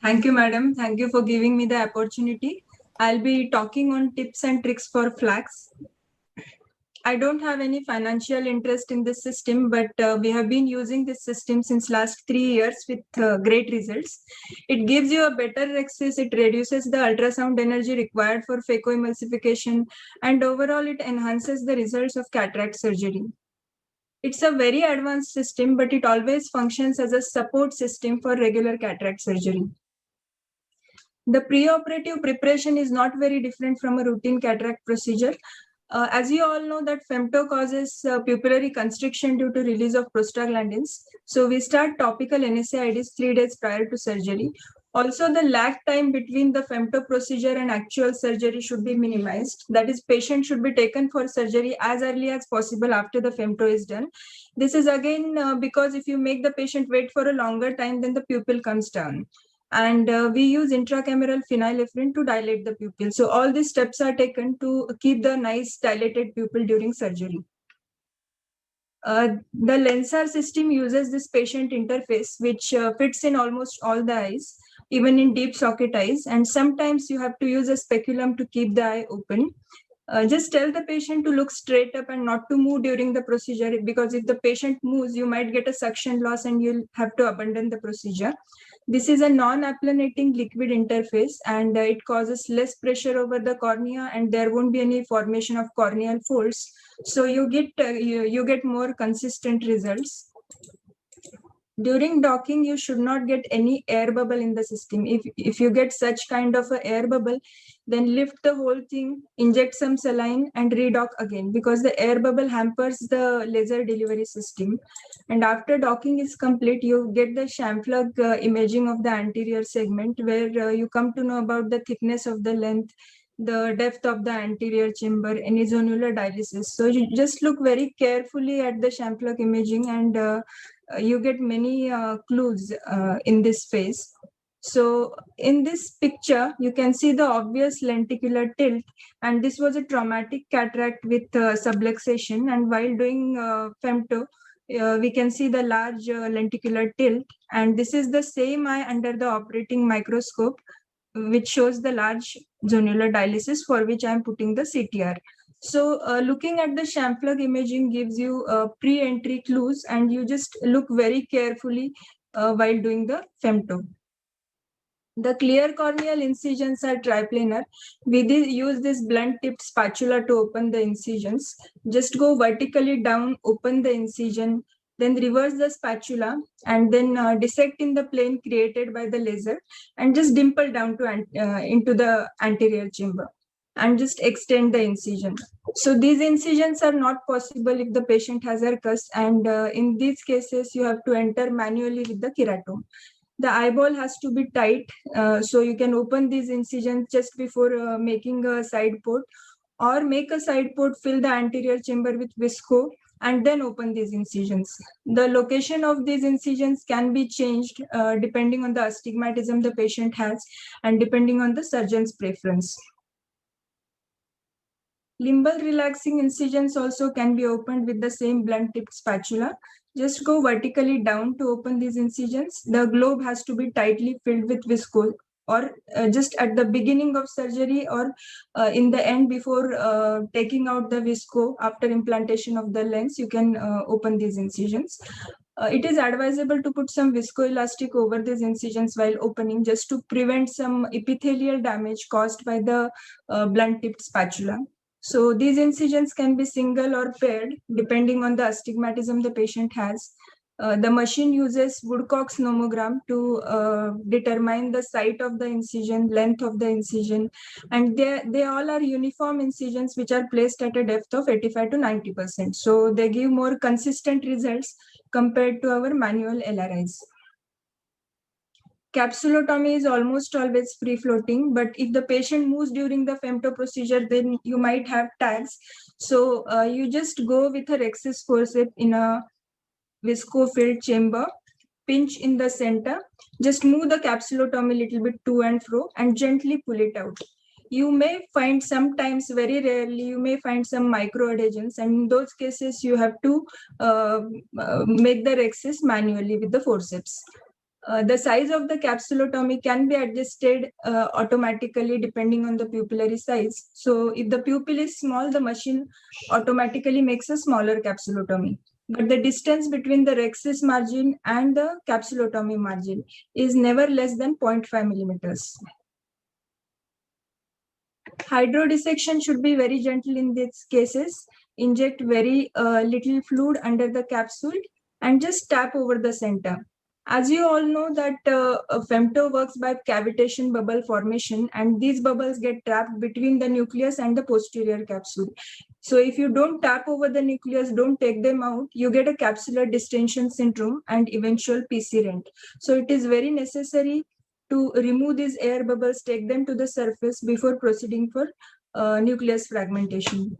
Thank you, madam. Thank you for giving me the opportunity. I'll be talking on tips and tricks for flax. I don't have any financial interest in this system, but we have been using this system since last 3 years with great results. It gives you a better access. It reduces the ultrasound energy required for phacoemulsification, and overall it enhances the results of cataract surgery. It's a very advanced system, but it always functions as a support system for regular cataract surgery. The preoperative preparation is not very different from a routine cataract procedure. As you all know that femto causes pupillary constriction due to release of prostaglandins. So we start topical NSAIDs 3 days prior to surgery. Also, the lag time between the femto procedure and actual surgery should be minimized. That is, patient should be taken for surgery as early as possible after the femto is done. This is again because if you make the patient wait for a longer time, then the pupil comes down. And we use intracameral phenylephrine to dilate the pupil. So all these steps are taken to keep the nice dilated pupil during surgery. The LENSAR system uses this patient interface, which fits in almost all the eyes, even in deep socket eyes. And sometimes you have to use a speculum to keep the eye open. Just tell the patient to look straight up and not to move during the procedure, because if the patient moves, you might get a suction loss and you'll have to abandon the procedure. This is a non-applanating liquid interface, and it causes less pressure over the cornea, and there won't be any formation of corneal folds. So you get more consistent results. During docking, you should not get any air bubble in the system. If you get such kind of a air bubble, then lift the whole thing, inject some saline and redock again, because the air bubble hampers the laser delivery system. And after docking is complete, you get the Scheimpflug imaging of the anterior segment, where you come to know about the thickness of the length, the depth of the anterior chamber, any zonular dialysis. So you just look very carefully at the Scheimpflug imaging, and you get many clues in this phase. So in this picture, you can see the obvious lenticular tilt, and this was a traumatic cataract with subluxation. And while doing femto, we can see the large lenticular tilt, and this is the same eye under the operating microscope, which shows the large zonular dialysis, for which I am putting the CTR. So looking at the Scheimpflug imaging gives you pre-entry clues, and you just look very carefully while doing the femto. The clear corneal incisions are triplanar. We use this blunt-tipped spatula to open the incisions. Just go vertically down, open the incision, then reverse the spatula, and then dissect in the plane created by the laser, and just dimple down to into the anterior chamber, and just extend the incision. So these incisions are not possible if the patient has Arcus, and in these cases, you have to enter manually with the keratome. The eyeball has to be tight, so you can open these incisions just before making a side port, or make a side port, fill the anterior chamber with visco, and then open these incisions. The location of these incisions can be changed depending on the astigmatism the patient has and depending on the surgeon's preference. Limbal relaxing incisions also can be opened with the same blunt-tipped spatula. Just go vertically down to open these incisions. The globe has to be tightly filled with visco, or just at the beginning of surgery, or in the end before taking out the visco after implantation of the lens, you can open these incisions. It is advisable to put some viscoelastic over these incisions while opening, just to prevent some epithelial damage caused by the blunt-tipped spatula. So these incisions can be single or paired depending on the astigmatism the patient has. The machine uses Woodcock's nomogram to determine the site of the incision, length of the incision, and they all are uniform incisions which are placed at a depth of 85 to 90%. So they give more consistent results compared to our manual LRIs. Capsulotomy is almost always free floating, but if the patient moves during the femto procedure, then you might have tags. So you just go with a Rexis forceps in a visco-filled chamber, pinch in the center, just move the capsulotomy a little bit to and fro, and gently pull it out. You may find sometimes, very rarely, you may find some microadhesions, and in those cases, you have to make the Rexis manually with the forceps. The size of the capsulotomy can be adjusted automatically depending on the pupillary size. So if the pupil is small, the machine automatically makes a smaller capsulotomy. But the distance between the rhexis margin and the capsulotomy margin is never less than 0.5 millimeters. Hydrodissection should be very gentle in these cases. Inject very little fluid under the capsule and just tap over the center. As you all know that femto works by cavitation bubble formation, and these bubbles get trapped between the nucleus and the posterior capsule. So if you don't tap over the nucleus, don't take them out, you get a capsular distension syndrome and eventual PC rent. So it is very necessary to remove these air bubbles, take them to the surface before proceeding for nucleus fragmentation.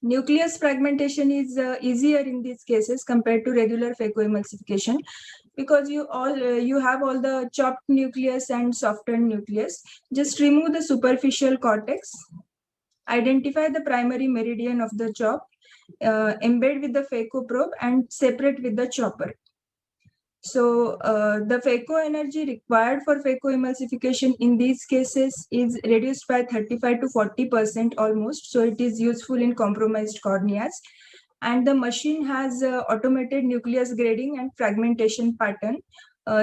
Nucleus fragmentation is easier in these cases compared to regular phacoemulsification because you have all the chopped nucleus and softened nucleus. Just remove the superficial cortex, identify the primary meridian of the chop, embed with the phaco probe and separate with the chopper. So the phaco energy required for phacoemulsification in these cases is reduced by 35 to 40% almost. So it is useful in compromised corneas. And the machine has automated nucleus grading and fragmentation pattern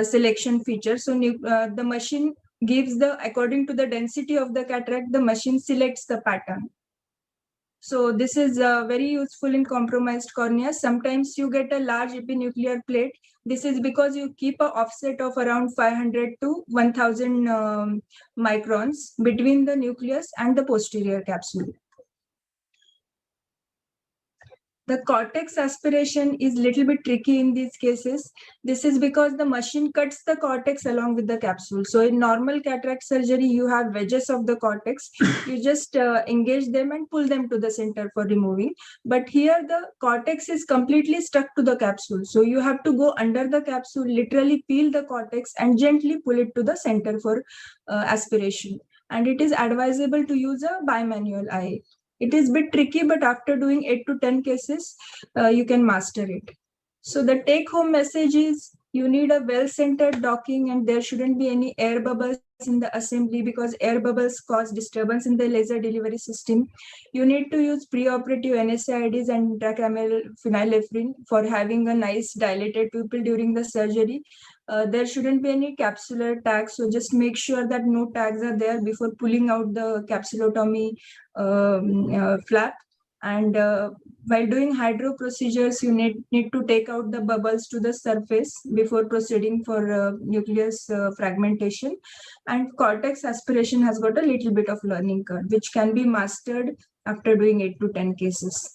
selection feature. So the machine gives according to the density of the cataract, the machine selects the pattern. So this is very useful in compromised cornea. Sometimes you get a large epinuclear plate. This is because you keep an offset of around 500 to 1000 microns between the nucleus and the posterior capsule. The cortex aspiration is little bit tricky in these cases. This is because the machine cuts the cortex along with the capsule. So in normal cataract surgery, you have wedges of the cortex. You just engage them and pull them to the center for removing. But here the cortex is completely stuck to the capsule. So you have to go under the capsule, literally peel the cortex and gently pull it to the center for aspiration. And it is advisable to use a bimanual eye. It is a bit tricky, but after doing 8 to 10 cases, you can master it. So the take-home message is you need a well-centered docking and there shouldn't be any air bubbles in the assembly because air bubbles cause disturbance in the laser delivery system. You need to use preoperative NSAIDs and intracameral phenylephrine for having a nice dilated pupil during the surgery. There shouldn't be any capsular tags, so just make sure that no tags are there before pulling out the capsulotomy flap. And while doing hydro procedures, you need to take out the bubbles to the surface before proceeding for nucleus fragmentation. And cortex aspiration has got a little bit of learning curve, which can be mastered after doing 8 to 10 cases.